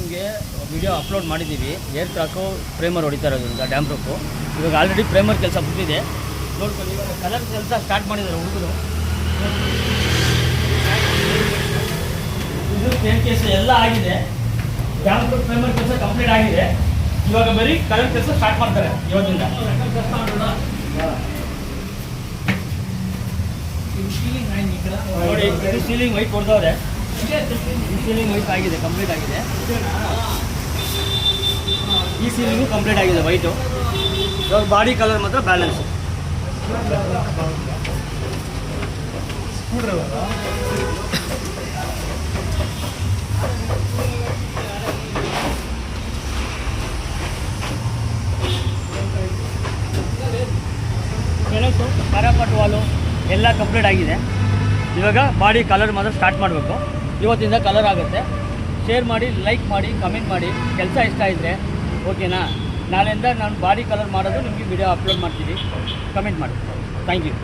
ನಿಮಗೆ video upload ಮಾಡಿದ್ದೀವಿ. Air ಕ್ರಾಕು ಪ್ರೇಮರ್ ಹೊಡಿತಾ ಇರೋದು ಈಗ ಡ್ಯಾಮ್ ಪ್ರೂಫು. ಇವಾಗ ಆಲ್ರೆಡಿ ಪ್ರೇಮರ್ ಕೆಲಸ ಬಿಟ್ಟಿದೆ, ನೋಡ್ಕೊಳ್ಳಿ. ಇವಾಗ ಕಲರ್ ಕೆಲಸ ಸ್ಟಾರ್ಟ್ ಮಾಡಿದ್ದಾರೆ ಹುಡುಗರು. ಇದು ಪೇಂಟ್ ಕೆಲಸ ಎಲ್ಲ ಆಗಿದೆ, ಡ್ಯಾಮ್ ಪ್ರೂಫ್ ಪ್ರೇಮರ್ ಕೆಲಸ ಕಂಪ್ಲೀಟ್ ಆಗಿದೆ. ಇವಾಗ ಬರೀ ಕಲರ್ ಕೆಲಸ ಸ್ಟಾರ್ಟ್ ಮಾಡ್ತಾರೆ ಇವತ್ತಿಂದ. ನೋಡಿ, ಇದು ಸೀಲಿಂಗ್ ವೈಟ್ ಕೊಡ್ತವ್ರೆ. ಸೀಲಿಂಗ್ ವೈಟ್ ಆಗಿದೆ, ಕಂಪ್ಲೀಟ್ ಆಗಿದೆ. ಈ ಸೀಲಿಂಗು ಕಂಪ್ಲೀಟ್ ಆಗಿದೆ ವೈಟು. ಇವಾಗ ಬಾಡಿ ಕಲರ್ ಮಾತ್ರ ಬ್ಯಾಲೆನ್ಸ್. ಕೆಲಸು ಕಾರ್ಪಟ್ ವಾಲು ಎಲ್ಲ ಕಂಪ್ಲೀಟ್ ಆಗಿದೆ. ಇವಾಗ ಬಾಡಿ ಕಲರ್ ಮಾತ್ರ ಸ್ಟಾರ್ಟ್ ಮಾಡಬೇಕು. ಇವತ್ತಿಂದ ಕಲರ್ ಆಗುತ್ತೆ. ಶೇರ್ ಮಾಡಿ, ಲೈಕ್ ಮಾಡಿ, ಕಮೆಂಟ್ ಮಾಡಿ. ಕೆಲಸ ಇಷ್ಟ ಇದ್ದರೆ ಓಕೆನಾ. ನಾಳೆಯಿಂದ ನಾನು ಬಾಡಿ ಕಲರ್ ಮಾಡೋದು ನಿಮಗೆ ವಿಡಿಯೋ ಅಪ್ಲೋಡ್ ಮಾಡ್ತೀನಿ. ಕಮೆಂಟ್ ಮಾಡಿ. Thank you.